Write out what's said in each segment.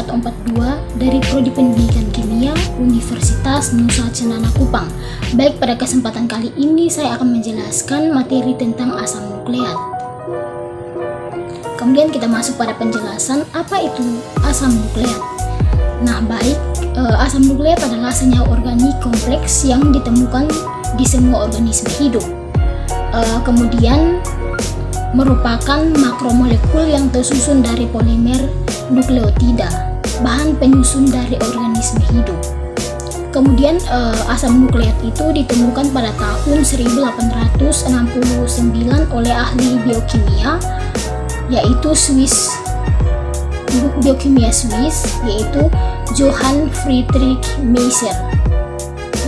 142 dari Prodi Pendidikan Kimia Universitas Nusa Cendana Kupang. Baik, pada kesempatan kali ini saya akan menjelaskan materi tentang asam nukleat. Kemudian kita masuk pada penjelasan apa itu asam nukleat. Nah, baik, asam nukleat adalah senyawa organik kompleks yang ditemukan di semua organisme hidup. Kemudian merupakan makromolekul yang tersusun dari polimer nukleotida, bahan penyusun dari organisme hidup. Kemudian asam nukleat itu ditemukan pada tahun 1869 oleh ahli biokimia, yaitu biokimia Swiss, yaitu Johann Friedrich Miescher.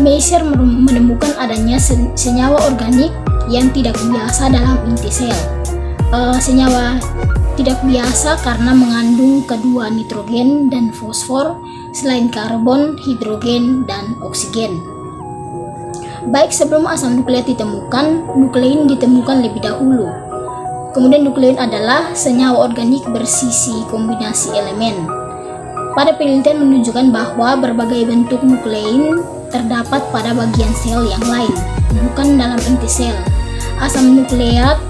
Miescher menemukan adanya senyawa organik yang tidak biasa dalam inti sel. Senyawa tidak biasa karena mengandung kedua nitrogen dan fosfor selain karbon, hidrogen, dan oksigen. Baik, sebelum asam nukleat ditemukan, nuklein ditemukan lebih dahulu. Kemudian nuklein adalah senyawa organik bersisi kombinasi elemen. Pada penelitian menunjukkan bahwa berbagai bentuk nuklein terdapat pada bagian sel yang lain, bukan dalam inti sel. Asam nukleat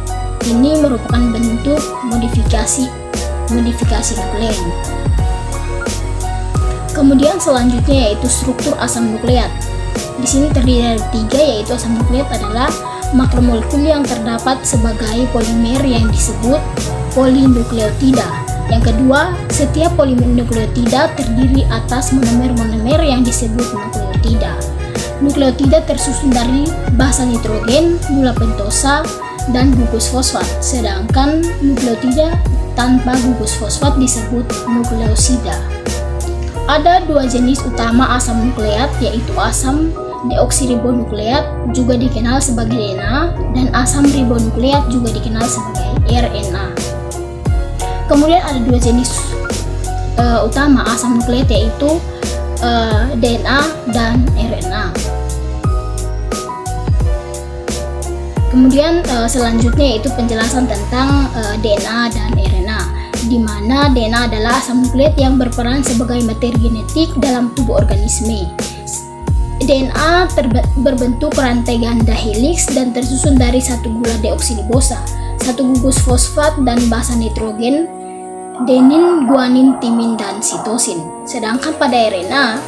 ini merupakan bentuk modifikasi nuklein. Kemudian selanjutnya yaitu struktur asam nukleat. Di sini terdiri dari 3, yaitu asam nukleat adalah makromolekul yang terdapat sebagai polimer yang disebut polinukleotida. Yang kedua, setiap polinukleotida terdiri atas monomer-monomer yang disebut nukleotida. Nukleotida tersusun dari basa nitrogen, gula pentosa, dan gugus fosfat, sedangkan nukleotida tanpa gugus fosfat disebut nukleosida. Ada 2 jenis utama asam nukleat, yaitu asam deoksiribonukleat juga dikenal sebagai DNA, dan asam ribonukleat juga dikenal sebagai RNA. Kemudian ada 2 jenis utama asam nukleat, yaitu DNA dan RNA. Kemudian selanjutnya yaitu penjelasan tentang DNA dan RNA, di mana DNA adalah asam nukleat yang berperan sebagai materi genetik dalam tubuh organisme. DNA berbentuk rantai ganda helix dan tersusun dari 1 gula deoksiribosa, 1 gugus fosfat, dan basa nitrogen, adenin, guanin, timin, dan sitosin. Sedangkan pada RNA,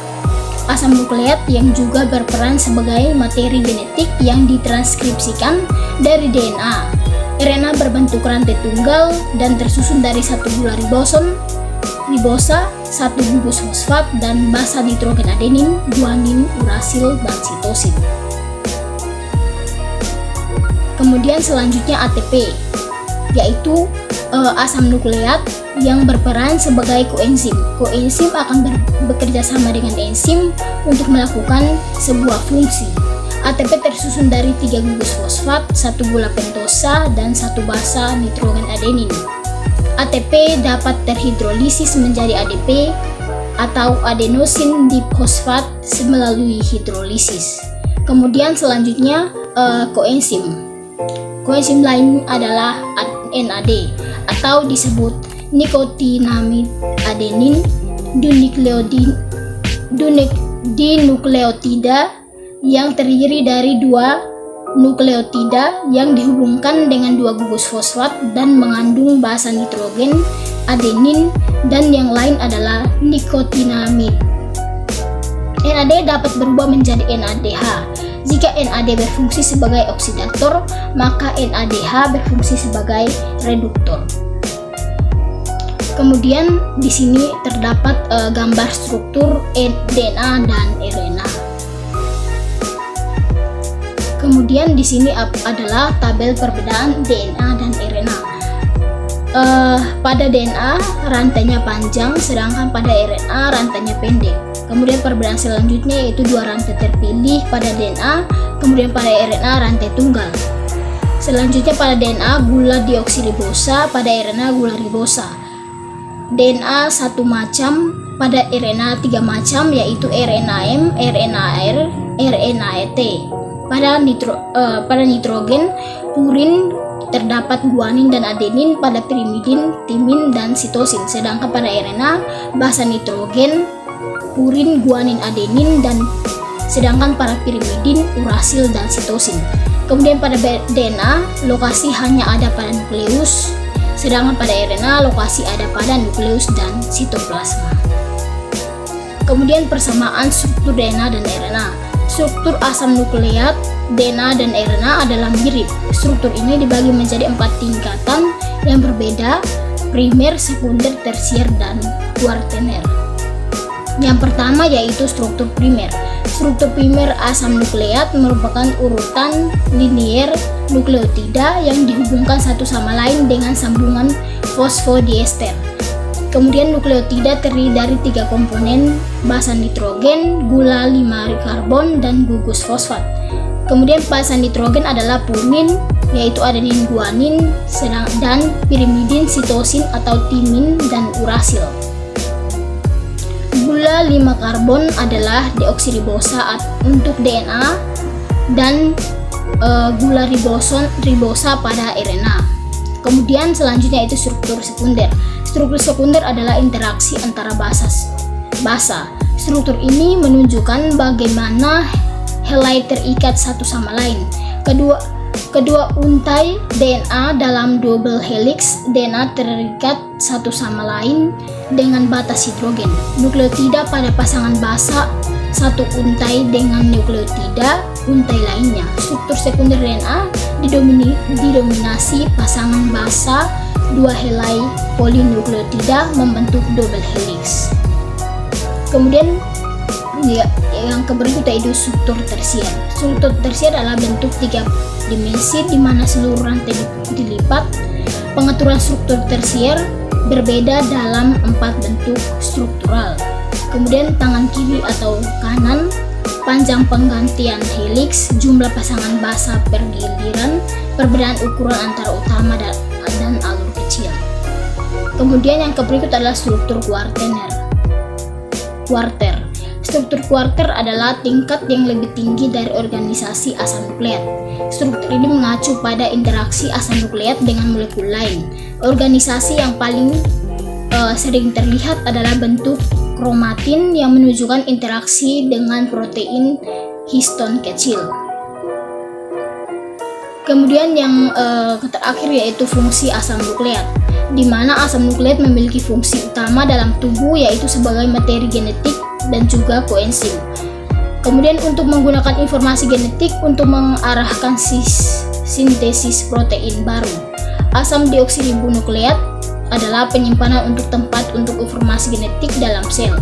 asam nukleat yang juga berperan sebagai materi genetik yang ditranskripsikan dari DNA. RNA berbentuk rantai tunggal dan tersusun dari 1 gula ribosa, 1 gugus fosfat, dan basa nitrogen adenin, guanin, urasil, dan sitosin. Kemudian selanjutnya ATP, yaitu asam nukleat yang berperan sebagai koenzim. Koenzim akan bekerja sama dengan enzim untuk melakukan sebuah fungsi. ATP tersusun dari 3 gugus fosfat, 1 gula pentosa, dan 1 basa nitrogen adenin. ATP dapat terhidrolisis menjadi ADP atau adenosin difosfat melalui hidrolisis. Kemudian selanjutnya koenzim. Koenzim lain adalah NAD atau disebut nikotinamid adenin dinukleotida yang terdiri dari 2 nukleotida yang dihubungkan dengan 2 gugus fosfat dan mengandung basa nitrogen adenin, dan yang lain adalah nikotinamid. NAD dapat berubah menjadi NADH. Jika NAD berfungsi sebagai oksidator, maka NADH berfungsi sebagai reduktor. Kemudian di sini terdapat gambar struktur DNA dan RNA. Kemudian di sini adalah tabel perbedaan DNA dan RNA. Pada DNA rantainya panjang, sedangkan pada RNA rantainya pendek. Kemudian perbedaan selanjutnya yaitu 2 rantai terpilih pada DNA, kemudian pada RNA rantai tunggal. Selanjutnya pada DNA gula deoksiribosa, pada RNA gula ribosa. DNA 1 macam, pada RNA 3 macam, yaitu RNA-M, RNA-R, RNA-T. Pada nitrogen, purin, terdapat guanin dan adenin, pada pirimidin, timin, dan sitosin. Sedangkan pada RNA, basa nitrogen, purin, guanin, adenin, dan sedangkan pada pirimidin, urasil, dan sitosin. Kemudian pada DNA, lokasi hanya ada pada nukleus, sedangkan pada RNA, lokasi ada pada nukleus dan sitoplasma. Kemudian persamaan struktur DNA dan RNA. Struktur asam nukleat DNA dan RNA adalah mirip. Struktur ini dibagi menjadi 4 tingkatan yang berbeda: primer, sekunder, tersier, dan kuartener. Yang pertama yaitu struktur primer. Struktur primer asam nukleat merupakan urutan linier nukleotida yang dihubungkan satu sama lain dengan sambungan fosfodiester. Kemudian nukleotida terdiri dari 3 komponen: basa nitrogen, gula 5 karbon, dan gugus fosfat. Kemudian basa nitrogen adalah purin, yaitu adenin, guanin, dan pirimidin, sitosin atau timin, dan urasil. Gula 5 karbon adalah deoksiribosa untuk DNA dan gula ribosa pada RNA. Kemudian selanjutnya itu struktur sekunder. Struktur sekunder adalah interaksi antara basa. Struktur ini menunjukkan bagaimana helai terikat satu sama lain. Kedua untai DNA dalam double helix DNA terikat satu sama lain dengan batas hidrogen. Nukleotida pada pasangan basa satu untai dengan nukleotida untai lainnya. Struktur sekunder DNA didominasi pasangan basa 2 helai polinukleotida membentuk double helix. Kemudian yang berikutnya itu struktur tersier. Struktur tersier adalah bentuk 3 dimensi di mana seluruh rantai dilipat. Pengaturan struktur tersier berbeda dalam 4 bentuk struktural. Kemudian tangan kiri atau kanan, panjang penggantian helix, jumlah pasangan basa per giliran, perbedaan ukuran antara utama dan alur kecil. Kemudian yang berikut adalah struktur kuarter. Struktur kuarter adalah tingkat yang lebih tinggi dari organisasi asam nukleat. Struktur ini mengacu pada interaksi asam nukleat dengan molekul lain. Organisasi yang paling sering terlihat adalah bentuk kromatin yang menunjukkan interaksi dengan protein histon kecil. Kemudian yang terakhir yaitu fungsi asam nukleat, di mana asam nukleat memiliki fungsi utama dalam tubuh yaitu sebagai materi genetik dan juga koenzim. Kemudian untuk menggunakan informasi genetik untuk mengarahkan sintesis protein baru. Asam deoksiribonukleat adalah penyimpanan untuk tempat untuk informasi genetik dalam sel.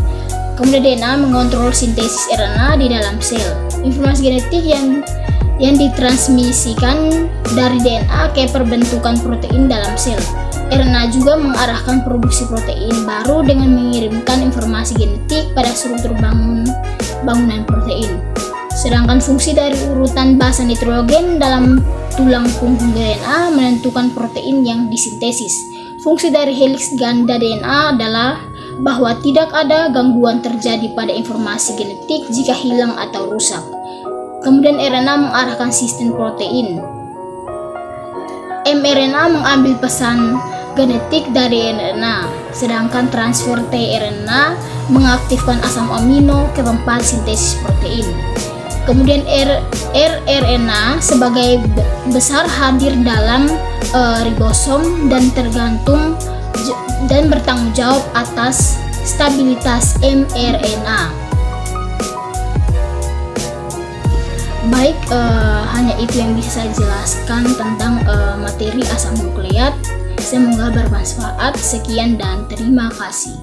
Kemudian DNA mengontrol sintesis RNA di dalam sel. Informasi genetik yang ditransmisikan dari DNA ke perbentukan protein dalam sel. RNA juga mengarahkan produksi protein baru dengan mengirimkan informasi genetik pada struktur bangunan protein. Sedangkan fungsi dari urutan basa nitrogen dalam tulang punggung DNA menentukan protein yang disintesis. Fungsi dari heliks ganda DNA adalah bahwa tidak ada gangguan terjadi pada informasi genetik jika hilang atau rusak. Kemudian RNA mengarahkan sistem protein. mRNA mengambil pesan genetik dari RNA, sedangkan transfer tRNA mengaktifkan asam amino ke tempat sintesis protein. Kemudian rRNA sebagai besar hadir dalam ribosom dan bertanggung jawab atas stabilitas mRNA. Baik, hanya itu yang bisa saya jelaskan tentang materi asam nukleat. Semoga bermanfaat. Sekian dan terima kasih.